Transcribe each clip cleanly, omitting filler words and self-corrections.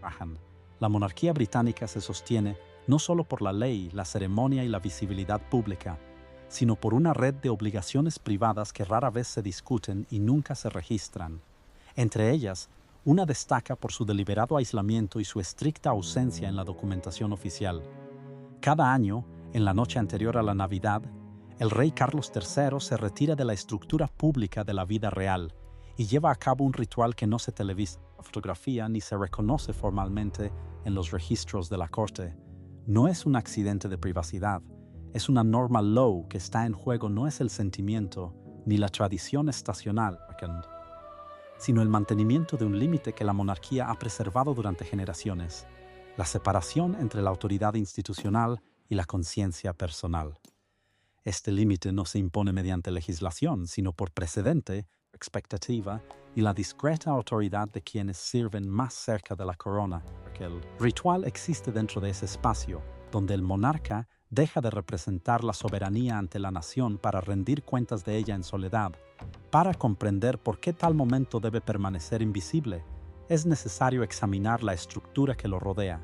bajan. La monarquía británica se sostiene no solo por la ley, la ceremonia y la visibilidad pública, sino por una red de obligaciones privadas que rara vez se discuten y nunca se registran. Entre ellas, una destaca por su deliberado aislamiento y su estricta ausencia en la documentación oficial. Cada año, en la noche anterior a la Navidad, el rey Carlos III se retira de la estructura pública de la vida real y lleva a cabo un ritual que no se televisa, fotografía ni se reconoce formalmente en los registros de la corte. No es un accidente de privacidad, es una norma law que está en juego. No es el sentimiento ni la tradición estacional, sino el mantenimiento de un límite que la monarquía ha preservado durante generaciones: la separación entre la autoridad institucional y la conciencia personal. Este límite no se impone mediante legislación, sino por precedente, expectativa y la discreta autoridad de quienes sirven más cerca de la corona. El ritual existe dentro de ese espacio, donde el monarca deja de representar la soberanía ante la nación para rendir cuentas de ella en soledad. Para comprender por qué tal momento debe permanecer invisible, es necesario examinar la estructura que lo rodea.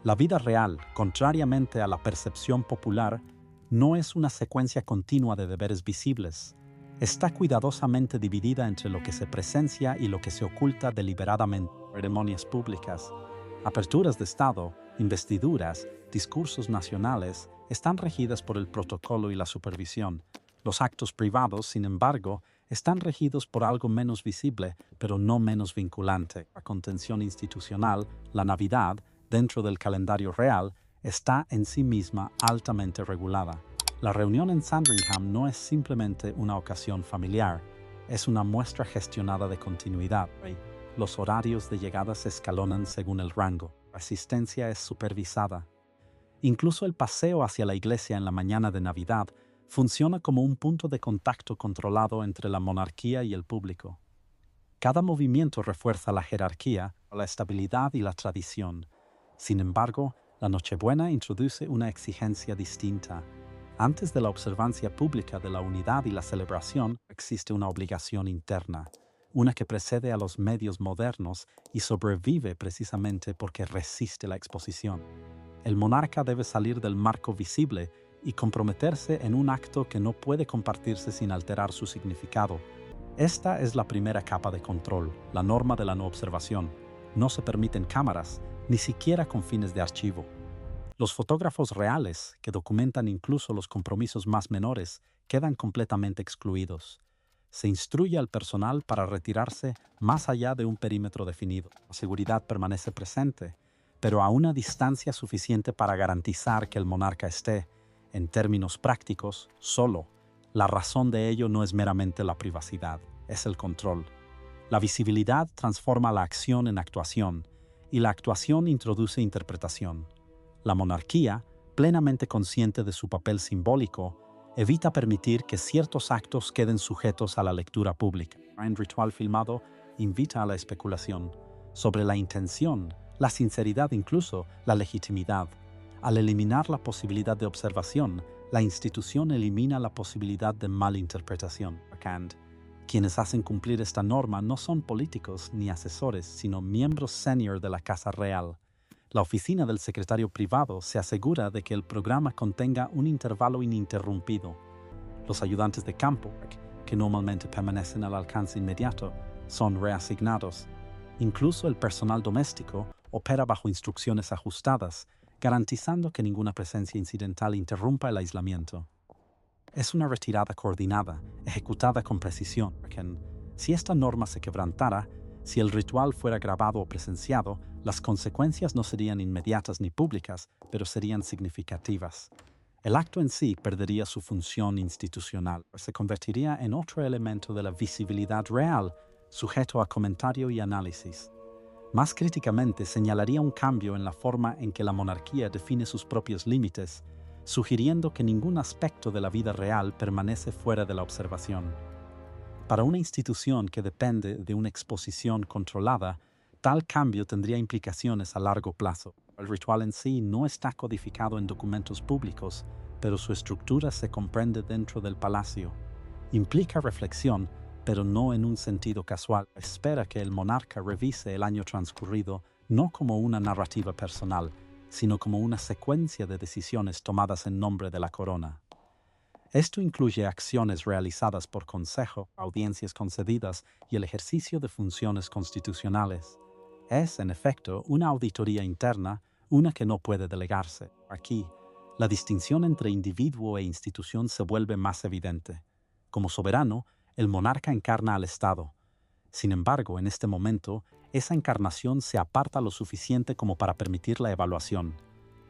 La vida real, contrariamente a la percepción popular, no es una secuencia continua de deberes visibles. Está cuidadosamente dividida entre lo que se presencia y lo que se oculta deliberadamente. Ceremonias públicas, aperturas de Estado, investiduras, discursos nacionales están regidas por el protocolo y la supervisión. Los actos privados, sin embargo, están regidos por algo menos visible, pero no menos vinculante. La contención institucional, la Navidad, dentro del calendario real, está en sí misma altamente regulada. La reunión en Sandringham no es simplemente una ocasión familiar, es una muestra gestionada de continuidad. Los horarios de llegada se escalonan según el rango. La asistencia es supervisada. Incluso el paseo hacia la iglesia en la mañana de Navidad funciona como un punto de contacto controlado entre la monarquía y el público. Cada movimiento refuerza la jerarquía, la estabilidad y la tradición. Sin embargo, la Nochebuena introduce una exigencia distinta. Antes de la observancia pública de la unidad y la celebración, existe una obligación interna, una que precede a los medios modernos y sobrevive precisamente porque resiste la exposición. El monarca debe salir del marco visible y comprometerse en un acto que no puede compartirse sin alterar su significado. Esta es la primera capa de control, la norma de la no observación. No se permiten cámaras, ni siquiera con fines de archivo. Los fotógrafos reales, que documentan incluso los compromisos más menores, quedan completamente excluidos. Se instruye al personal para retirarse más allá de un perímetro definido. La seguridad permanece presente, pero a una distancia suficiente para garantizar que el monarca esté, en términos prácticos, solo. La razón de ello no es meramente la privacidad, es el control. La visibilidad transforma la acción en actuación, y la actuación introduce interpretación. La monarquía, plenamente consciente de su papel simbólico, evita permitir que ciertos actos queden sujetos a la lectura pública. Un ritual filmado invita a la especulación sobre la intención, la sinceridad, incluso la legitimidad. Al eliminar la posibilidad de observación, la institución elimina la posibilidad de malinterpretación. Quienes hacen cumplir esta norma no son políticos ni asesores, sino miembros senior de la Casa Real. La oficina del secretario privado se asegura de que el programa contenga un intervalo ininterrumpido. Los ayudantes de campo, que normalmente permanecen al alcance inmediato, son reasignados. Incluso el personal doméstico opera bajo instrucciones ajustadas, garantizando que ninguna presencia incidental interrumpa el aislamiento. Es una retirada coordinada, ejecutada con precisión, porque si esta norma se quebrantara, si el ritual fuera grabado o presenciado, las consecuencias no serían inmediatas ni públicas, pero serían significativas. El acto en sí perdería su función institucional, se convertiría en otro elemento de la visibilidad real, sujeto a comentario y análisis. Más críticamente, señalaría un cambio en la forma en que la monarquía define sus propios límites, sugiriendo que ningún aspecto de la vida real permanece fuera de la observación. Para una institución que depende de una exposición controlada, tal cambio tendría implicaciones a largo plazo. El ritual en sí no está codificado en documentos públicos, pero su estructura se comprende dentro del palacio. Implica reflexión, pero no en un sentido casual. Espera que el monarca revise el año transcurrido no como una narrativa personal, sino como una secuencia de decisiones tomadas en nombre de la corona. Esto incluye acciones realizadas por consejo, audiencias concedidas y el ejercicio de funciones constitucionales. Es, en efecto, una auditoría interna, una que no puede delegarse. Aquí, la distinción entre individuo e institución se vuelve más evidente. Como soberano, el monarca encarna al Estado. Sin embargo, en este momento, esa encarnación se aparta lo suficiente como para permitir la evaluación.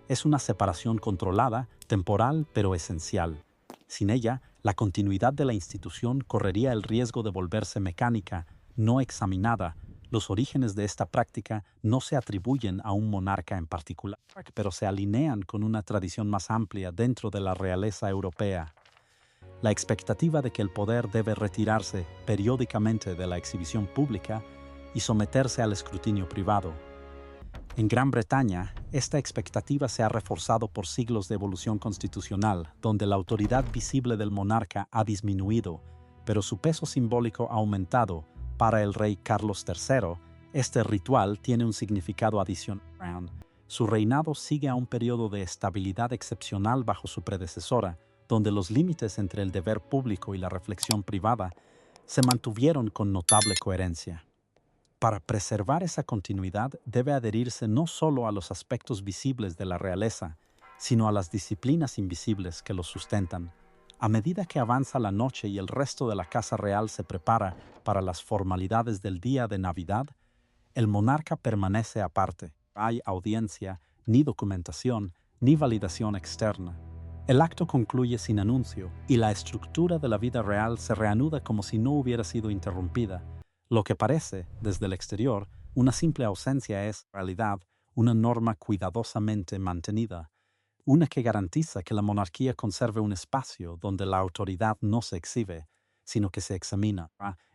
Es una separación controlada, temporal, pero esencial. Sin ella, la continuidad de la institución correría el riesgo de volverse mecánica, no examinada. Los orígenes de esta práctica no se atribuyen a un monarca en particular, pero se alinean con una tradición más amplia dentro de la realeza europea. La expectativa de que el poder debe retirarse periódicamente de la exhibición pública y someterse al escrutinio privado. En Gran Bretaña, esta expectativa se ha reforzado por siglos de evolución constitucional, donde la autoridad visible del monarca ha disminuido, pero su peso simbólico ha aumentado. Para el rey Carlos III, este ritual tiene un significado adicional. Su reinado sigue a un periodo de estabilidad excepcional bajo su predecesora, donde los límites entre el deber público y la reflexión privada se mantuvieron con notable coherencia. Para preservar esa continuidad debe adherirse no solo a los aspectos visibles de la realeza, sino a las disciplinas invisibles que los sustentan. A medida que avanza la noche y el resto de la Casa Real se prepara para las formalidades del día de Navidad, el monarca permanece aparte. No hay audiencia, ni documentación, ni validación externa. El acto concluye sin anuncio y la estructura de la vida real se reanuda como si no hubiera sido interrumpida. Lo que parece, desde el exterior, una simple ausencia es, en realidad, una norma cuidadosamente mantenida, una que garantiza que la monarquía conserve un espacio donde la autoridad no se exhibe, sino que se examina,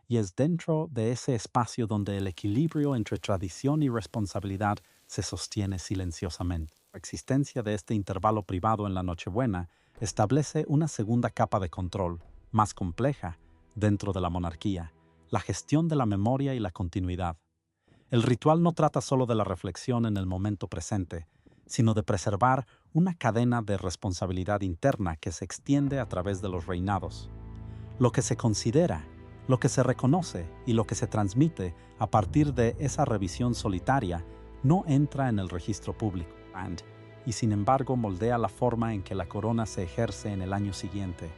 y es dentro de ese espacio donde el equilibrio entre tradición y responsabilidad se sostiene silenciosamente. La existencia de este intervalo privado en la Nochebuena establece una segunda capa de control, más compleja, dentro de la monarquía: la gestión de la memoria y la continuidad. El ritual no trata solo de la reflexión en el momento presente, sino de preservar una cadena de responsabilidad interna que se extiende a través de los reinados. Lo que se considera, lo que se reconoce y lo que se transmite a partir de esa revisión solitaria no entra en el registro público, y sin embargo moldea la forma en que la corona se ejerce en el año siguiente.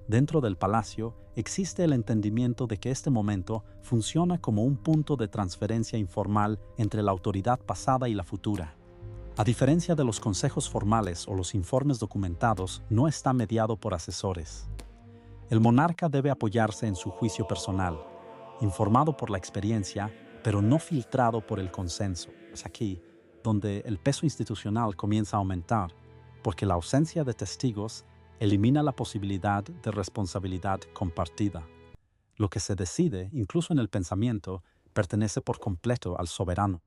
Dentro del palacio existe el entendimiento de que este momento funciona como un punto de transferencia informal entre la autoridad pasada y la futura. A diferencia de los consejos formales o los informes documentados, no está mediado por asesores. El monarca debe apoyarse en su juicio personal, informado por la experiencia, pero no filtrado por el consenso. Es aquí donde el peso institucional comienza a aumentar, porque la ausencia de testigos elimina la posibilidad de responsabilidad compartida. Lo que se decide, incluso en el pensamiento, pertenece por completo al soberano.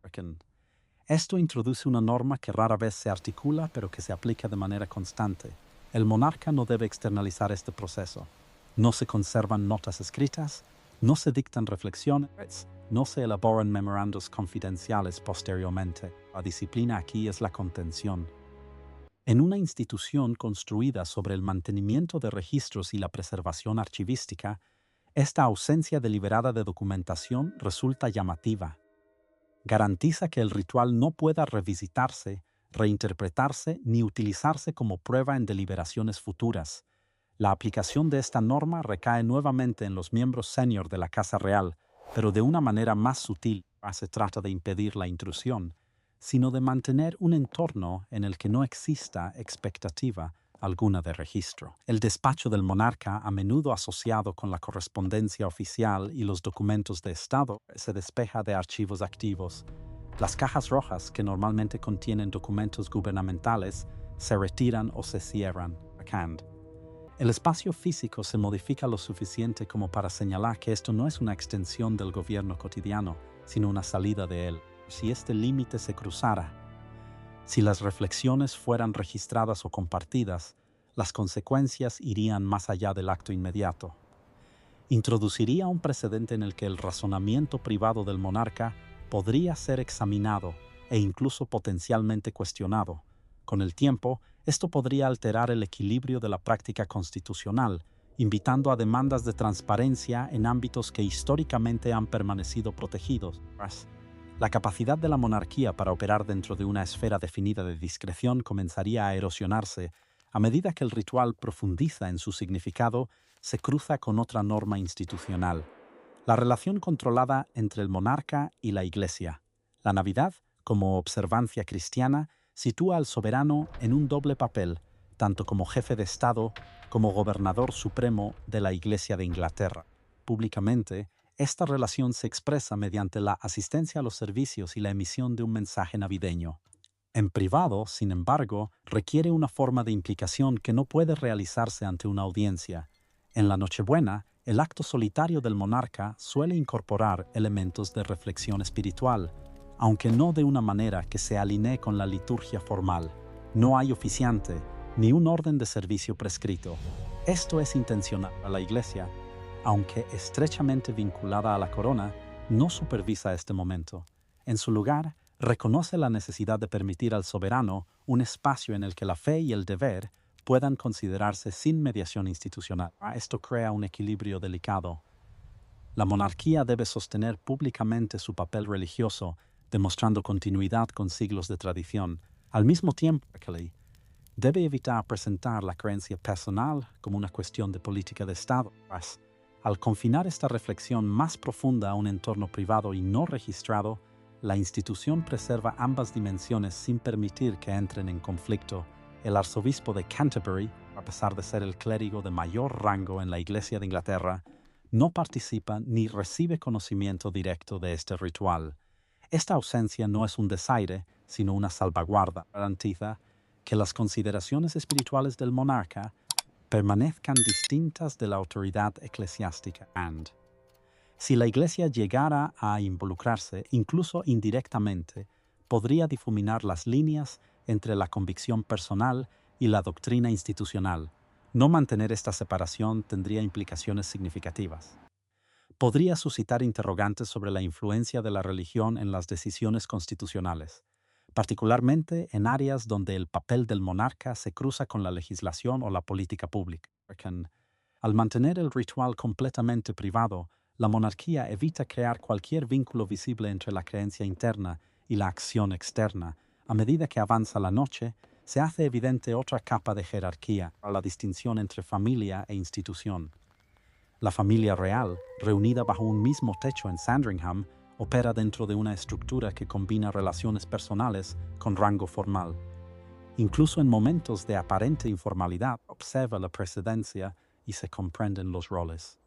Esto introduce una norma que rara vez se articula, pero que se aplica de manera constante. El monarca no debe externalizar este proceso. No se conservan notas escritas, no se dictan reflexiones, no se elaboran memorandos confidenciales posteriormente. La disciplina aquí es la contención. En una institución construida sobre el mantenimiento de registros y la preservación archivística, esta ausencia deliberada de documentación resulta llamativa. Garantiza que el ritual no pueda revisitarse, reinterpretarse ni utilizarse como prueba en deliberaciones futuras. La aplicación de esta norma recae nuevamente en los miembros senior de la Casa Real, pero de una manera más sutil. No se trata de impedir la intrusión, sino de mantener un entorno en el que no exista expectativa alguna de registro. El despacho del monarca, a menudo asociado con la correspondencia oficial y los documentos de Estado, se despeja de archivos activos. Las cajas rojas, que normalmente contienen documentos gubernamentales, se retiran o se cierran. El espacio físico se modifica lo suficiente como para señalar que esto no es una extensión del gobierno cotidiano, sino una salida de él. Si este límite se cruzara, si las reflexiones fueran registradas o compartidas, las consecuencias irían más allá del acto inmediato. Introduciría un precedente en el que el razonamiento privado del monarca podría ser examinado, e incluso potencialmente cuestionado. Con el tiempo, esto podría alterar el equilibrio de la práctica constitucional, invitando a demandas de transparencia en ámbitos que históricamente han permanecido protegidos. La capacidad de la monarquía para operar dentro de una esfera definida de discreción comenzaría a erosionarse a medida que el ritual profundiza en su significado, se cruza con otra norma institucional: la relación controlada entre el monarca y la Iglesia. La Navidad, como observancia cristiana, sitúa al soberano en un doble papel, tanto como jefe de Estado como gobernador supremo de la Iglesia de Inglaterra. Públicamente, esta relación se expresa mediante la asistencia a los servicios y la emisión de un mensaje navideño. En privado, sin embargo, requiere una forma de implicación que no puede realizarse ante una audiencia. En la Nochebuena, el acto solitario del monarca suele incorporar elementos de reflexión espiritual, aunque no de una manera que se alinee con la liturgia formal. No hay oficiante, ni un orden de servicio prescrito. Esto es intencional. La Iglesia, aunque estrechamente vinculada a la corona, no supervisa este momento. En su lugar, reconoce la necesidad de permitir al soberano un espacio en el que la fe y el deber puedan considerarse sin mediación institucional. Esto crea un equilibrio delicado. La monarquía debe sostener públicamente su papel religioso, demostrando continuidad con siglos de tradición. Al mismo tiempo, debe evitar presentar la creencia personal como una cuestión de política de Estado. Al confinar esta reflexión más profunda a un entorno privado y no registrado, la institución preserva ambas dimensiones sin permitir que entren en conflicto. El arzobispo de Canterbury, a pesar de ser el clérigo de mayor rango en la Iglesia de Inglaterra, no participa ni recibe conocimiento directo de este ritual. Esta ausencia no es un desaire, sino una salvaguarda. Garantiza que las consideraciones espirituales del monarca permanezcan distintas de la autoridad eclesiástica. Si la Iglesia llegara a involucrarse, incluso indirectamente, podría difuminar las líneas entre la convicción personal y la doctrina institucional. No mantener esta separación tendría implicaciones significativas. Podría suscitar interrogantes sobre la influencia de la religión en las decisiones constitucionales, particularmente en áreas donde el papel del monarca se cruza con la legislación o la política pública. Al mantener el ritual completamente privado, la monarquía evita crear cualquier vínculo visible entre la creencia interna y la acción externa. A medida que avanza la noche, se hace evidente otra capa de jerarquía, la distinción entre familia e institución. La familia real, reunida bajo un mismo techo en Sandringham, opera dentro de una estructura que combina relaciones personales con rango formal. Incluso en momentos de aparente informalidad, observa la precedencia y se comprenden los roles.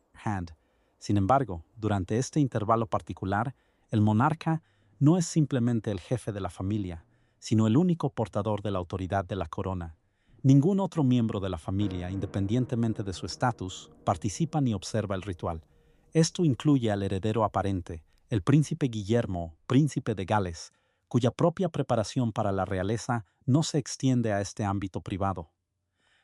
Sin embargo, durante este intervalo particular, el monarca no es simplemente el jefe de la familia, sino el único portador de la autoridad de la corona. Ningún otro miembro de la familia, independientemente de su estatus, participa ni observa el ritual. Esto incluye al heredero aparente, el príncipe Guillermo, príncipe de Gales, cuya propia preparación para la realeza no se extiende a este ámbito privado.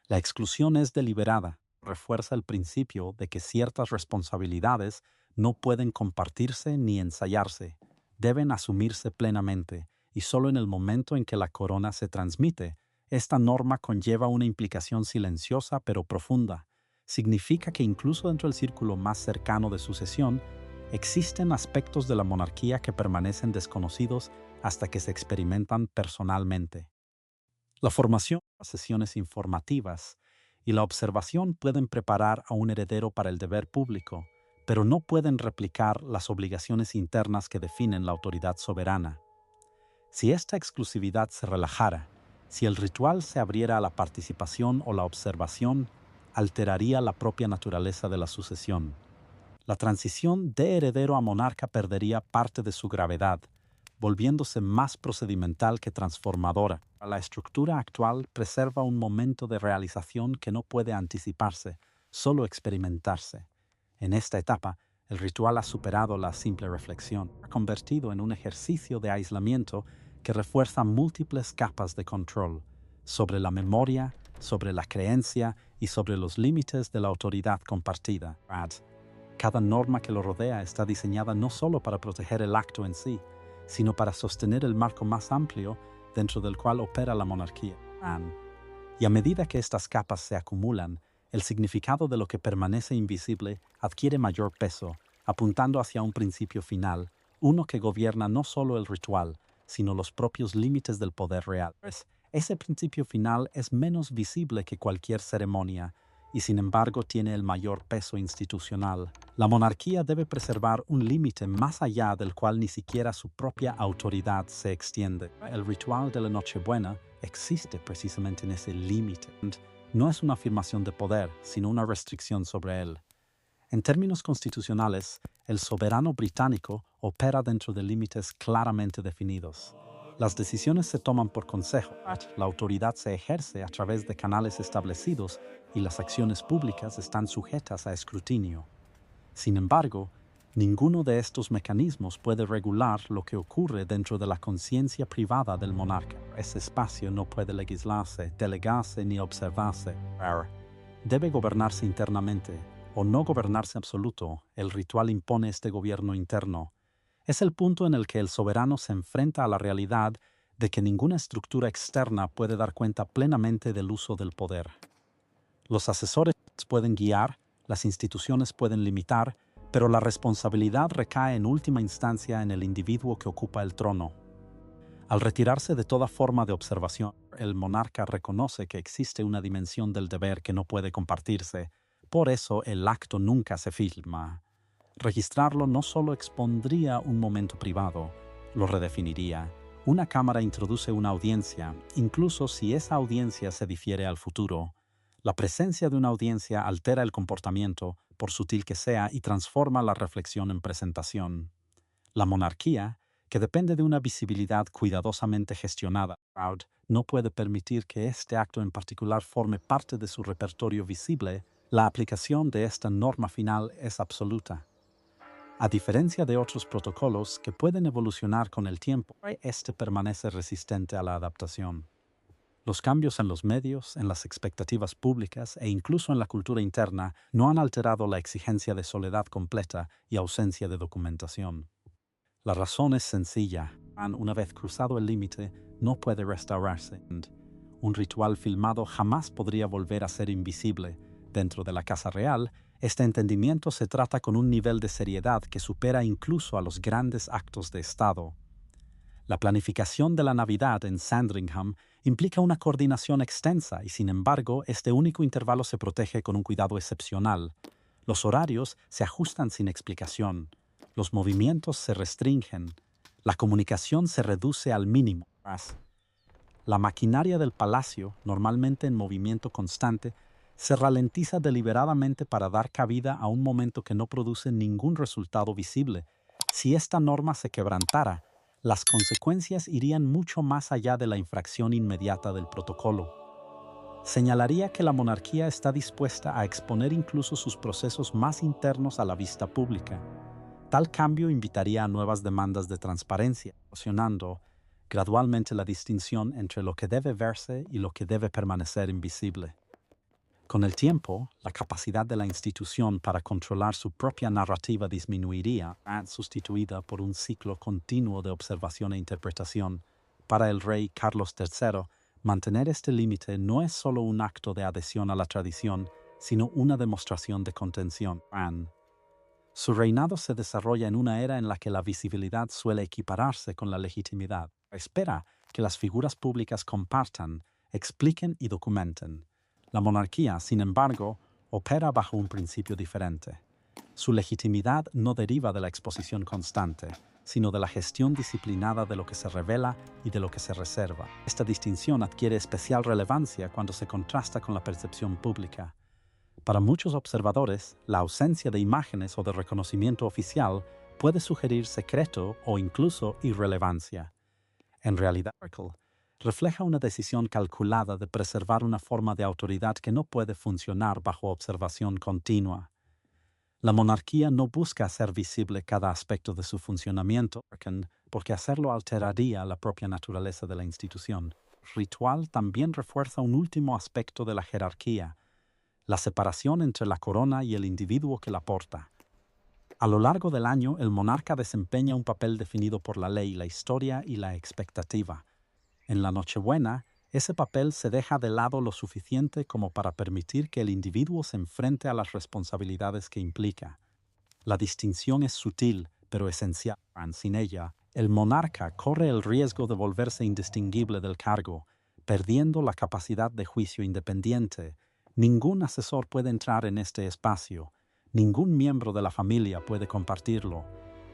La exclusión es deliberada, refuerza el principio de que ciertas responsabilidades no pueden compartirse ni ensayarse, deben asumirse plenamente, y solo en el momento en que la corona se transmite. Esta norma conlleva una implicación silenciosa pero profunda. Significa que incluso dentro del círculo más cercano de sucesión, existen aspectos de la monarquía que permanecen desconocidos hasta que se experimentan personalmente. La formación, las sesiones informativas y la observación pueden preparar a un heredero para el deber público, pero no pueden replicar las obligaciones internas que definen la autoridad soberana. Si esta exclusividad se relajara, si el ritual se abriera a la participación o la observación, alteraría la propia naturaleza de la sucesión. La transición de heredero a monarca perdería parte de su gravedad, volviéndose más procedimental que transformadora. La estructura actual preserva un momento de realización que no puede anticiparse, solo experimentarse. En esta etapa, el ritual ha superado la simple reflexión, ha convertido en un ejercicio de aislamiento que refuerza múltiples capas de control sobre la memoria, sobre la creencia y sobre los límites de la autoridad compartida. Cada norma que lo rodea está diseñada no solo para proteger el acto en sí, sino para sostener el marco más amplio dentro del cual opera la monarquía. Y a medida que estas capas se acumulan, el significado de lo que permanece invisible adquiere mayor peso, apuntando hacia un principio final, uno que gobierna no solo el ritual, sino los propios límites del poder real. Ese principio final es menos visible que cualquier ceremonia y sin embargo tiene el mayor peso institucional. La monarquía debe preservar un límite más allá del cual ni siquiera su propia autoridad se extiende. El ritual de la Nochebuena existe precisamente en ese límite. No es una afirmación de poder, sino una restricción sobre él. En términos constitucionales, el soberano británico opera dentro de límites claramente definidos. Las decisiones se toman por consejo, la autoridad se ejerce a través de canales establecidos y las acciones públicas están sujetas a escrutinio. Sin embargo, ninguno de estos mecanismos puede regular lo que ocurre dentro de la conciencia privada del monarca. Ese espacio no puede legislarse, delegarse ni observarse. Debe gobernarse internamente, o no gobernarse absoluto. El ritual impone este gobierno interno. Es el punto en el que el soberano se enfrenta a la realidad de que ninguna estructura externa puede dar cuenta plenamente del uso del poder. Los asesores pueden guiar, las instituciones pueden limitar, pero la responsabilidad recae en última instancia en el individuo que ocupa el trono. Al retirarse de toda forma de observación, el monarca reconoce que existe una dimensión del deber que no puede compartirse. Por eso el acto nunca se filma. Registrarlo no solo expondría un momento privado, lo redefiniría. Una cámara introduce una audiencia, incluso si esa audiencia se difiere al futuro. La presencia de una audiencia altera el comportamiento, por sutil que sea, y transforma la reflexión en presentación. La monarquía, que depende de una visibilidad cuidadosamente gestionada, no puede permitir que este acto en particular forme parte de su repertorio visible. La aplicación de esta norma final es absoluta. A diferencia de otros protocolos que pueden evolucionar con el tiempo, este permanece resistente a la adaptación. Los cambios en los medios, en las expectativas públicas e incluso en la cultura interna no han alterado la exigencia de soledad completa y ausencia de documentación. La razón es sencilla. Una vez cruzado el límite, no puede restaurarse. Un ritual filmado jamás podría volver a ser invisible. Dentro de la Casa Real, este entendimiento se trata con un nivel de seriedad que supera incluso a los grandes actos de Estado. La planificación de la Navidad en Sandringham implica una coordinación extensa y, sin embargo, este único intervalo se protege con un cuidado excepcional. Los horarios se ajustan sin explicación. Los movimientos se restringen. La comunicación se reduce al mínimo. La maquinaria del palacio, normalmente en movimiento constante, se ralentiza deliberadamente para dar cabida a un momento que no produce ningún resultado visible. Si esta norma se quebrantara, las consecuencias irían mucho más allá de la infracción inmediata del protocolo. Señalaría que la monarquía está dispuesta a exponer incluso sus procesos más internos a la vista pública. Tal cambio invitaría a nuevas demandas de transparencia, erosionando gradualmente la distinción entre lo que debe verse y lo que debe permanecer invisible. Con el tiempo, la capacidad de la institución para controlar su propia narrativa disminuiría, sustituida por un ciclo continuo de observación e interpretación. Para el rey Carlos III, mantener este límite no es solo un acto de adhesión a la tradición, sino una demostración de contención. Su reinado se desarrolla en una era en la que la visibilidad suele equipararse con la legitimidad. Espera que las figuras públicas compartan, expliquen y documenten. La monarquía, sin embargo, opera bajo un principio diferente. Su legitimidad no deriva de la exposición constante, sino de la gestión disciplinada de lo que se revela y de lo que se reserva. Esta distinción adquiere especial relevancia cuando se contrasta con la percepción pública. Para muchos observadores, la ausencia de imágenes o de reconocimiento oficial puede sugerir secreto o incluso irrelevancia. En realidad, refleja una decisión calculada de preservar una forma de autoridad que no puede funcionar bajo observación continua. La monarquía no busca hacer visible cada aspecto de su funcionamiento, porque hacerlo alteraría la propia naturaleza de la institución. El ritual también refuerza un último aspecto de la jerarquía, la separación entre la corona y el individuo que la porta. A lo largo del año, el monarca desempeña un papel definido por la ley, la historia y la expectativa. En la Nochebuena, ese papel se deja de lado lo suficiente como para permitir que el individuo se enfrente a las responsabilidades que implica. La distinción es sutil, pero esencial. Sin ella, el monarca corre el riesgo de volverse indistinguible del cargo, perdiendo la capacidad de juicio independiente. Ningún asesor puede entrar en este espacio, ningún miembro de la familia puede compartirlo.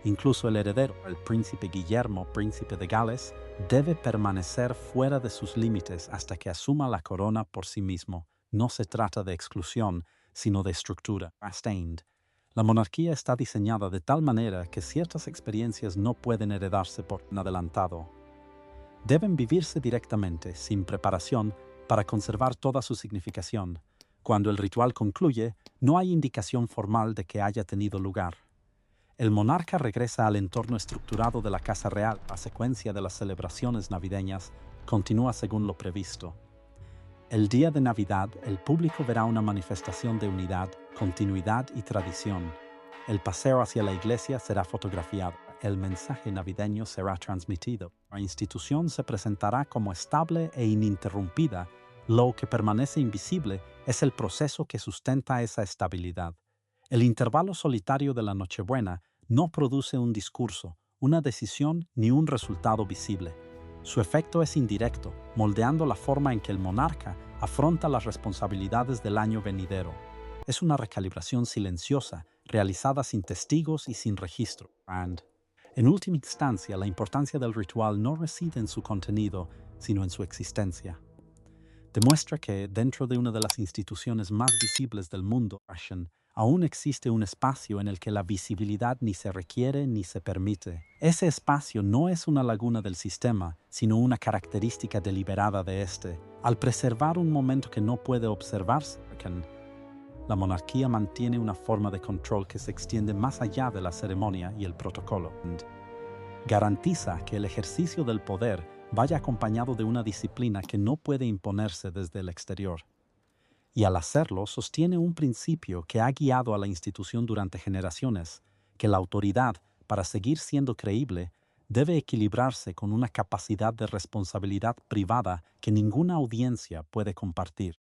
Incluso el heredero, el príncipe Guillermo, príncipe de Gales, debe permanecer fuera de sus límites hasta que asuma la corona por sí mismo. No se trata de exclusión, sino de estructura. La monarquía está diseñada de tal manera que ciertas experiencias no pueden heredarse por adelantado. Deben vivirse directamente, sin preparación, para conservar toda su significación. Cuando el ritual concluye, no hay indicación formal de que haya tenido lugar. El monarca regresa al entorno estructurado de la Casa Real. La secuencia de las celebraciones navideñas continúa según lo previsto. El día de Navidad, el público verá una manifestación de unidad, continuidad y tradición. El paseo hacia la iglesia será fotografiado. El mensaje navideño será transmitido. La institución se presentará como estable e ininterrumpida. Lo que permanece invisible es el proceso que sustenta esa estabilidad. El intervalo solitario de la Nochebuena no produce un discurso, una decisión ni un resultado visible. Su efecto es indirecto, moldeando la forma en que el monarca afronta las responsabilidades del año venidero. Es una recalibración silenciosa, realizada sin testigos y sin registro. En última instancia, la importancia del ritual no reside en su contenido, sino en su existencia. Demuestra que, dentro de una de las instituciones más visibles del mundo, aún existe un espacio en el que la visibilidad ni se requiere ni se permite. Ese espacio no es una laguna del sistema, sino una característica deliberada de este. Al preservar un momento que no puede observarse, la monarquía mantiene una forma de control que se extiende más allá de la ceremonia y el protocolo. Garantiza que el ejercicio del poder vaya acompañado de una disciplina que no puede imponerse desde el exterior. Y al hacerlo, sostiene un principio que ha guiado a la institución durante generaciones, que la autoridad, para seguir siendo creíble, debe equilibrarse con una capacidad de responsabilidad privada que ninguna audiencia puede compartir.